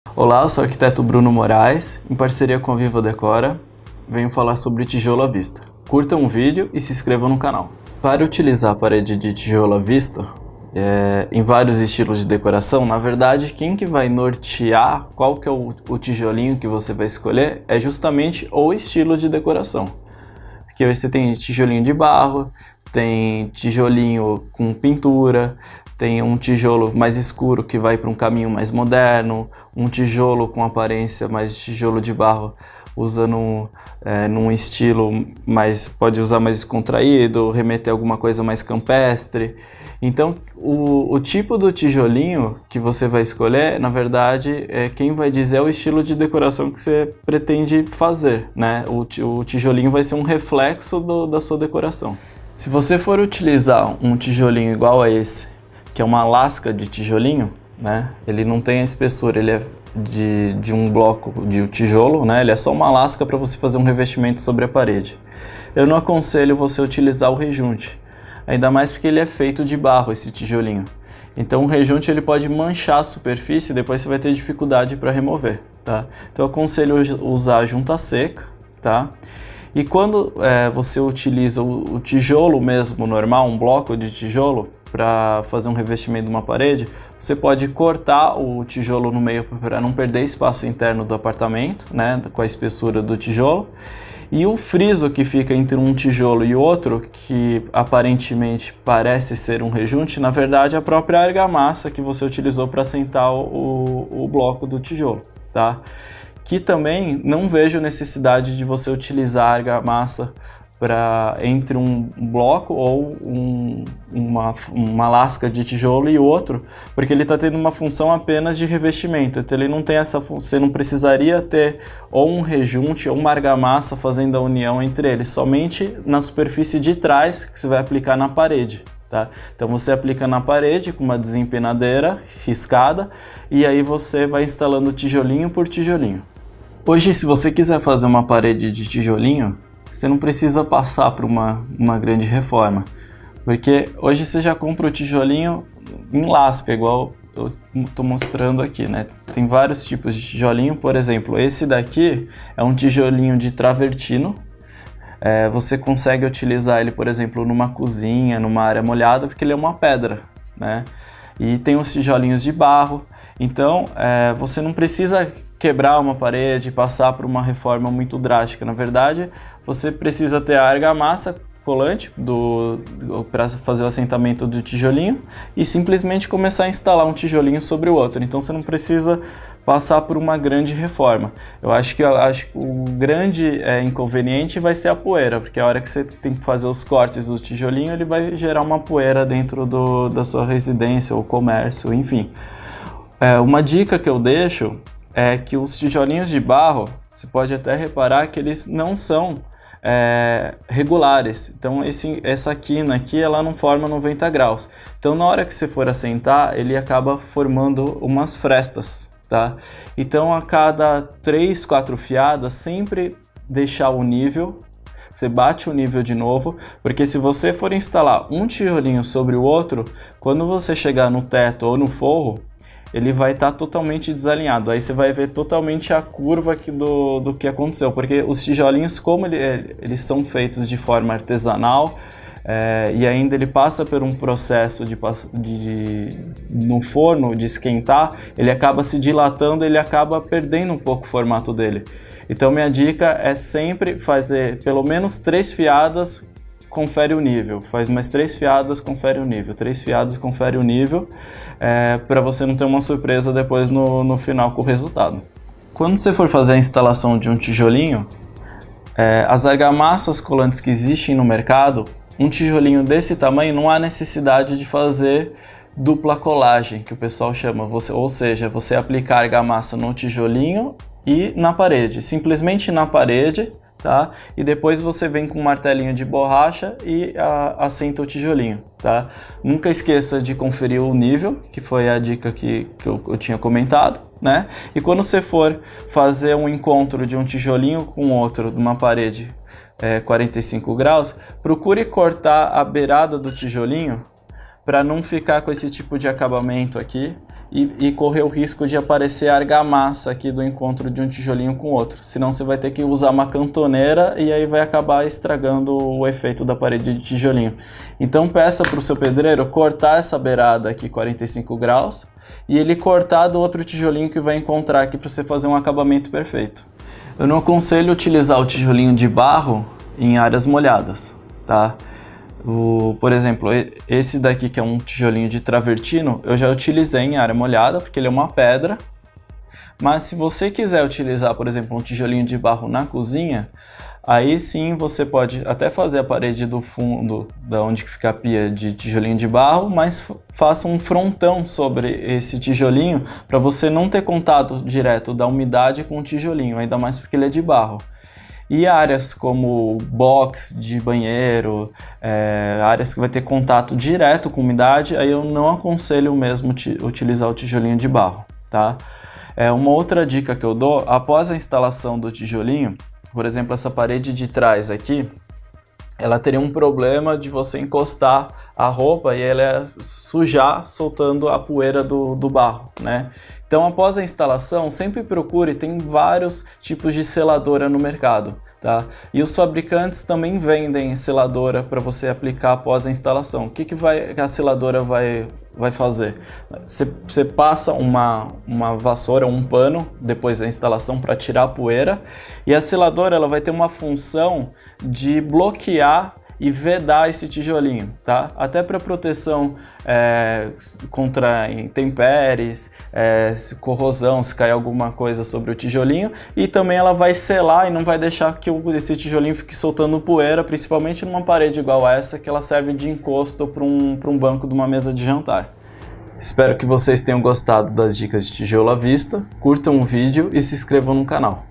Olá, eu sou o arquiteto Bruno Moraes, em parceria com a Viva Decora, venho falar sobre tijolo à vista. Curtam o vídeo e se inscrevam no canal. Para utilizar a parede de tijolo à vista, em vários estilos de decoração, na verdade, quem que vai nortear qual que é o tijolinho que você vai escolher é justamente o estilo de decoração. Porque você tem tijolinho de barro, tem tijolinho com pintura, tem um tijolo mais escuro que vai para um caminho mais moderno, um tijolo com aparência mais tijolo de barro usando num estilo mais, pode usar mais descontraído, remeter a alguma coisa mais campestre. Então o tipo do tijolinho que você vai escolher, na verdade, quem vai dizer é o estilo de decoração que você pretende fazer, né? O tijolinho vai ser um reflexo da sua decoração. Se você for utilizar um tijolinho igual a esse, que é uma lasca de tijolinho, né? Ele não tem a espessura, ele é de um bloco de tijolo, né? Ele é só uma lasca para você fazer um revestimento sobre a parede. Eu não aconselho você utilizar o rejunte, ainda mais porque ele é feito de barro, esse tijolinho. Então o rejunte ele pode manchar a superfície e depois você vai ter dificuldade para remover, tá? Então eu aconselho usar a junta seca, tá? E quando você utiliza o tijolo mesmo normal, um bloco de tijolo, para fazer um revestimento de uma parede, você pode cortar o tijolo no meio para não perder espaço interno do apartamento, né, com a espessura do tijolo. E o friso que fica entre um tijolo e outro, que aparentemente parece ser um rejunte, na verdade é a própria argamassa que você utilizou para assentar o bloco do tijolo, tá? Que também não vejo necessidade de você utilizar argamassa entre um bloco ou uma lasca de tijolo e outro, porque ele está tendo uma função apenas de revestimento. Então ele não tem essa função, você não precisaria ter ou um rejunte ou uma argamassa fazendo a união entre eles, somente na superfície de trás que você vai aplicar na parede. Tá? Então você aplica na parede com uma desempenadeira riscada e aí você vai instalando tijolinho por tijolinho. Hoje, se você quiser fazer uma parede de tijolinho, você não precisa passar por uma grande reforma, porque hoje você já compra o tijolinho em lasca, igual eu estou mostrando aqui, né? Tem vários tipos de tijolinho, por exemplo, esse daqui é um tijolinho de travertino. Você consegue utilizar ele, por exemplo, numa cozinha, numa área molhada, porque ele é uma pedra, né? E tem os tijolinhos de barro, então você não precisa quebrar uma parede e passar por uma reforma muito drástica. Na verdade, você precisa ter a argamassa colante para fazer o assentamento do tijolinho e simplesmente começar a instalar um tijolinho sobre o outro. Então você não precisa passar por uma grande reforma. Eu acho que o grande inconveniente vai ser a poeira, porque a hora que você tem que fazer os cortes do tijolinho, ele vai gerar uma poeira dentro da sua residência ou comércio, enfim. Uma dica que eu deixo é que os tijolinhos de barro, você pode até reparar que eles não são regulares. Então essa quina aqui, ela não forma 90 graus. Então na hora que você for assentar, ele acaba formando umas frestas, tá? Então a cada 3, 4 fiadas, sempre deixar o nível. Você bate o nível de novo, porque se você for instalar um tijolinho sobre o outro, quando você chegar no teto ou no forro, ele vai estar totalmente desalinhado. Aí você vai ver totalmente a curva aqui do que aconteceu, porque os tijolinhos, como eles são feitos de forma artesanal, e ainda ele passa por um processo no forno de esquentar, ele acaba se dilatando, ele acaba perdendo um pouco o formato dele. Então minha dica é sempre fazer pelo menos 3 fiadas, confere o nível, faz mais 3 fiadas, confere o nível, 3 fiadas, confere o nível, para você não ter uma surpresa depois no final com o resultado. Quando você for fazer a instalação de um tijolinho, as argamassas colantes que existem no mercado, um tijolinho desse tamanho não há necessidade de fazer dupla colagem, que o pessoal chama, ou seja, você aplicar argamassa no tijolinho e na parede, simplesmente na parede, tá? E depois você vem com um martelinho de borracha e assenta o tijolinho, tá? Nunca esqueça de conferir o nível, que foi a dica que eu tinha comentado, né? E quando você for fazer um encontro de um tijolinho com outro, de uma parede 45 graus, procure cortar a beirada do tijolinho para não ficar com esse tipo de acabamento aqui e correr o risco de aparecer argamassa aqui do encontro de um tijolinho com outro. Senão você vai ter que usar uma cantoneira e aí vai acabar estragando o efeito da parede de tijolinho. Então peça para o seu pedreiro cortar essa beirada aqui 45 graus e ele cortar do outro tijolinho que vai encontrar aqui para você fazer um acabamento perfeito. Eu não aconselho utilizar o tijolinho de barro em áreas molhadas, tá? Por exemplo, esse daqui que é um tijolinho de travertino, eu já utilizei em área molhada, porque ele é uma pedra. Mas se você quiser utilizar, por exemplo, um tijolinho de barro na cozinha, aí sim você pode até fazer a parede do fundo, da onde fica a pia, de tijolinho de barro, mas faça um frontão sobre esse tijolinho para você não ter contato direto da umidade com o tijolinho, ainda mais porque ele é de barro. E áreas como box de banheiro, áreas que vai ter contato direto com umidade, aí eu não aconselho mesmo utilizar o tijolinho de barro, tá? Uma outra dica que eu dou, após a instalação do tijolinho, por exemplo, essa parede de trás aqui, ela teria um problema de você encostar a roupa e ela sujar soltando a poeira do barro, né? Então, após a instalação, sempre procure, tem vários tipos de seladora no mercado, tá? E os fabricantes também vendem seladora para você aplicar após a instalação. O que a seladora vai fazer? Você passa uma vassoura, um pano, depois da instalação para tirar a poeira, e a seladora ela vai ter uma função de bloquear e vedar esse tijolinho, tá? Até para proteção contra intempéries, corrosão, se cair alguma coisa sobre o tijolinho, e também ela vai selar e não vai deixar que esse tijolinho fique soltando poeira, principalmente numa parede igual essa, que ela serve de encosto para um banco de uma mesa de jantar. Espero que vocês tenham gostado das dicas de tijolo à vista, curtam o vídeo e se inscrevam no canal.